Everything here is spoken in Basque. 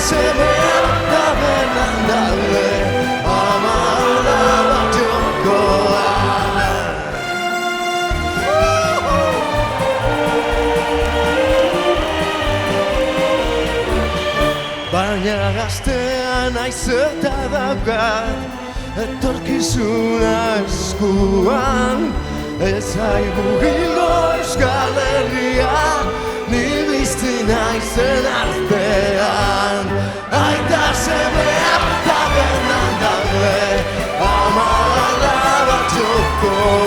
semeak da benan daude Amala bat jokoan Baina gaztean naiz eta daukat etorkizuna eskuan Ez zaigu hildo Euskal Herria Ni bizti naizen artean Aita semeak da benan daude Amala bat jokoan